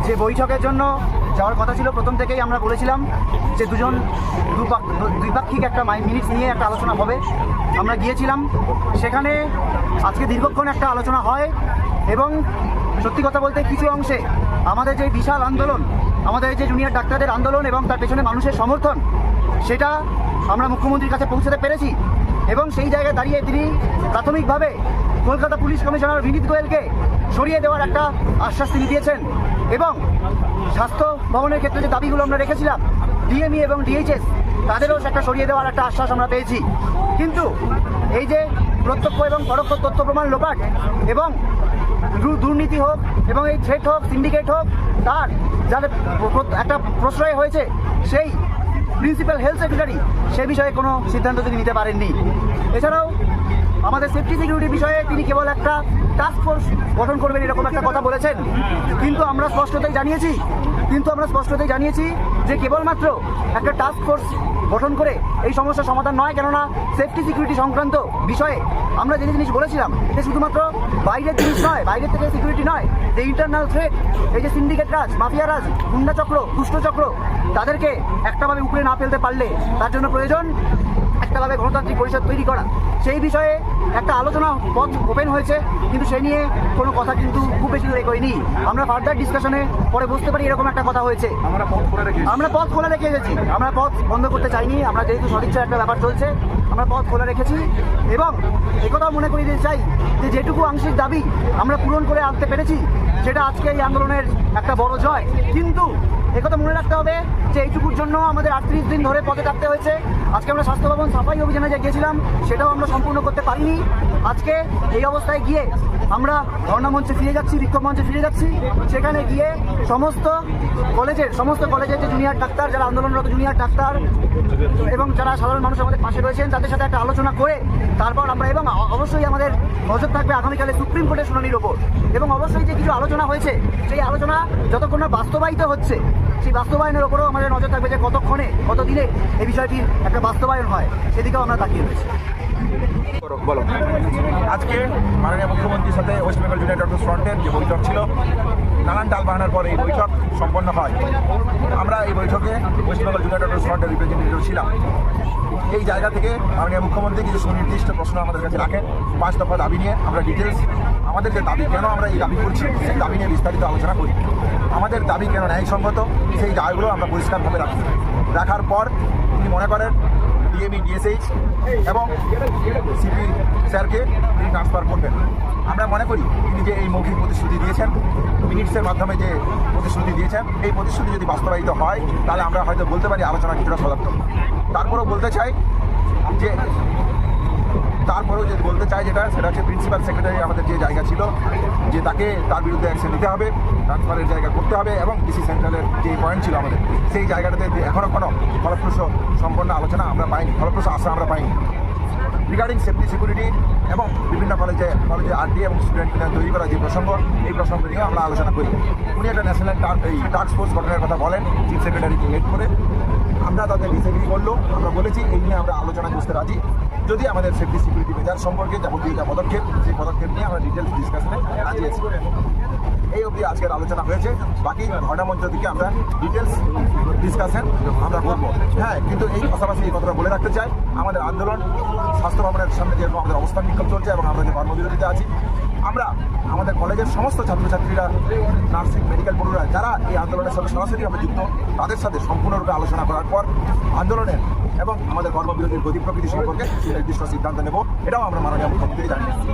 যে বৈঠকের জন্য যাওয়ার কথা ছিল প্রথম থেকেই আমরা বলেছিলাম যে দ্বিপাক্ষিক একটা মিনিটস নিয়ে একটা আলোচনা হবে। আমরা গিয়েছিলাম সেখানে, আজকে দীর্ঘক্ষণ একটা আলোচনা হয় এবং সত্যি কথা বলতে কিছু অংশে আমাদের যে বিশাল আন্দোলন, আমাদের যে জুনিয়র ডাক্তারদের আন্দোলন এবং তার পেছনে মানুষের সমর্থন, সেটা আমরা মুখ্যমন্ত্রীর কাছে পৌঁছাতে পেরেছি। এবং সেই জায়গায় দাঁড়িয়ে তিনি প্রাথমিকভাবে কলকাতা পুলিশ কমিশনার বিনীত গোয়েলকে সরিয়ে দেওয়ার একটা আশ্বাস তিনি দিয়েছেন। এবং স্বাস্থ্য ভবনের ক্ষেত্রে যে দাবিগুলো আমরা রেখেছিলাম, ডিএমই এবং ডিএইচএস, তাদেরও একটা সরিয়ে দেওয়ার একটা আশ্বাস আমরা পেয়েছি। কিন্তু এই যে প্রত্যক্ষ এবং পরোক্ষ তথ্য প্রমাণ লোপাট এবং দুর্নীতি হোক এবং এই থ্রেট হোক, সিন্ডিকেট হোক, তার যাদের একটা প্রশ্রয় হয়েছে সেই প্রিন্সিপাল হেলথ সেক্রেটারি, সে বিষয়ে কোনো সিদ্ধান্ত তিনি নিতে পারেননি। এছাড়াও আমাদের সেফটি সিকিউরিটি বিষয়ে তিনি কেবল একটা টাস্ক ফোর্স গঠন করবেন এরকম একটা কথা বলেছেন। কিন্তু আমরা স্পষ্টতই জানিয়েছি যে কেবলমাত্র একটা টাস্ক ফোর্স গঠন করে এই সমস্যার সমাধান নয়। কেননা সেফটি সিকিউরিটি সংক্রান্ত বিষয়ে আমরা যে জিনিস বলেছিলাম যে শুধুমাত্র বাইরের জিনিস নয়, বাইরের থেকে সিকিউরিটি নয়, যে ইন্টারনাল থ্রেট, এই যে সিন্ডিকেট রাজ, মাফিয়া রাজ, গুন্ডা চক্র, দুষ্ট চক্র, তাদেরকে একটাভাবে উপরে না ফেলতে পারলে তার জন্য প্রয়োজন একটাভাবে গণতান্ত্রিক পরিষদ তৈরি করা। সেই বিষয়ে একটা আলোচনা পথ ওপেন হয়েছে, কিন্তু সে নিয়ে কোনো কথা কিন্তু খুব বেশি দূরে এগোয়নি। আমরা ফার্দার ডিসকাশনে পরে বুঝতে পারি এরকম একটা কথা হয়েছে। আমরা পথ খোলা রেখে এসেছি, আমরা পথ বন্ধ করতে চাইনি। আমরা যেহেতু সদিচ্ছার একটা ব্যাপার চলছে, আমরা পথ খোলা রেখেছি এবং একথাও মনে করিয়ে দিতে চাই যে যেটুকু আংশিক দাবি আমরা পূরণ করে আনতে পেরেছি, সেটা আজকে এই আন্দোলনের একটা বড় জয়। কিন্তু একথা মনে রাখতে হবে যে এইটুকুর জন্য আমাদের 38 দিন ধরে পথে থাকতে হয়েছে। আজকে আমরা স্বাস্থ্য ভবন সাফাই অভিযানে যে গিয়েছিলাম সেটাও আমরা সম্পূর্ণ করতে পারিনি। আজকে এই অবস্থায় গিয়ে আমরা ধর্ণা মঞ্চে ফিরে যাচ্ছি, বিক্ষোভ মঞ্চে ফিরে যাচ্ছি। সেখানে গিয়ে সমস্ত কলেজের যে জুনিয়র ডাক্তার, যারা আন্দোলনরত জুনিয়র ডাক্তার এবং যারা সাধারণ মানুষ আমাদের পাশে রয়েছেন, তাদের সাথে একটা আলোচনা করে তারপর আমরা, এবং অবশ্যই আমাদের নজর থাকবে আগামীকালে সুপ্রিম কোর্টের শুনানির ওপর। এবং অবশ্যই যে কিছু আলোচনা হয়েছে, সেই আলোচনা যতক্ষণ না বাস্তবায়িত হচ্ছে, সেই বাস্তবায়নের ওপরেও আমাদের নজর থাকবে যে কতক্ষণে, কতদিনে এই বিষয়টির একটা বাস্তবায়ন হয়, সেদিকেও আমরা তাকিয়ে রয়েছি। বলো, আজকে মাননীয় মুখ্যমন্ত্রীর সাথে ওয়েস্ট বেঙ্গল জুনিয়র ডক্টর ফ্রন্টের যে বৈঠক ছিল, নানান টালবাহানার পর এই বৈঠক সম্পন্ন হয়। আমরা এই বৈঠকে ওয়েস্ট বেঙ্গল জুনিয়র ডক্টর ফ্রন্টের রিপ্রেজেন্টেটিভ ছিলাম। এই জায়গা থেকে মাননীয় মুখ্যমন্ত্রী কিছু সুনির্দিষ্ট প্রশ্ন আমাদের কাছে রাখেন। 5 দফা দাবি নিয়ে আমরা ডিটেলস, আমাদের যে দাবি, কেন আমরা এই দাবি করছি, সেই দাবি নিয়ে বিস্তারিত আলোচনা করি। আমাদের দাবি কেন ন্যায়সঙ্গত, সেই দাবিগুলো আমরা পরিষ্কারভাবে রাখার পর তিনি মনে করেন ডিএমই, ডিএসএইচ এবং সিপি স্যারকে তিনি ট্রান্সফার করবেন। আমরা মনে করি তিনি যে এই মৌখিক প্রতিশ্রুতি দিয়েছেন, মিনিটসের মাধ্যমে যে প্রতিশ্রুতি দিয়েছেন, এই প্রতিশ্রুতি যদি বাস্তবায়িত হয় তাহলে আমরা হয়তো বলতে পারি আলোচনা কিছুটা সদার্থক। তারপরেও বলতে চাই যেটা, সেটা হচ্ছে প্রিন্সিপাল সেক্রেটারি আমাদের যে জায়গা ছিল, যে তাকে তার বিরুদ্ধে অ্যাকশন নিতে হবে, ট্রান্সফারের জায়গা করতে হবে। এবং ডিসি সেন্ট্রালের যে পয়েন্ট ছিল আমাদের, সেই জায়গাটাতে এখনও কোনো ফলপ্রসূ সম্পন্ন আলোচনা আমরা পাইনি, ফলপ্রসূ আশা আমরা পাইনি। রিগার্ডিং সেফটি সিকিউরিটি এবং বিভিন্ন কলেজে আরটি এবং স্টুডেন্ট তৈরি করা যে প্রসঙ্গ, এই প্রসঙ্গ নিয়েও আমরা আলোচনা করি। উনি একটা ন্যাশনাল টাস্ক ফোর্স গঠনের কথা বলেন চিফ সেক্রেটারিকে লেট করে। আমরা তাদের ডিসএগ্রি করলো, আমরা বলেছি এই নিয়ে আমরা আলোচনা করতে রাজি, যদি আমাদের সেফটি সিকিউরিটি মেজার সম্পর্কে যাবতীয় যা পদক্ষেপ, সেই পদক্ষেপ নিয়ে আমরা ডিটেলস ডিসকাশনে রাজি আছি। এই অবধি আজকের আলোচনা হয়েছে। বাকি ঘটনা মঞ্চ থেকে আমরা ডিটেলস ডিসকাশন আমরা করবো। হ্যাঁ, কিন্তু এই পাশাপাশি এই কথাটা বলে রাখতে চাই, আমাদের আন্দোলন স্বাস্থ্য ভবনের সামনে যেরকম আমাদের অবস্থান বিক্ষোভ চলছে এবং আমরা যে কর্মবিরতিতে আছি, আমরা আমাদের কলেজের সমস্ত ছাত্রছাত্রীরা, নার্সিং, মেডিকেল পড়ুয়ারা যারা এই আন্দোলনের সাথে সরাসরিভাবে যুক্ত, তাদের সাথে সম্পূর্ণরূপে আলোচনা করার পর আন্দোলনের এবং আমাদের কর্মবিরতির গতি প্রকৃতি সম্পর্কে নির্দিষ্ট সিদ্ধান্ত নেব। এটাও আমরা মাননীয় মুখ্যমন্ত্রী জানিয়েছি।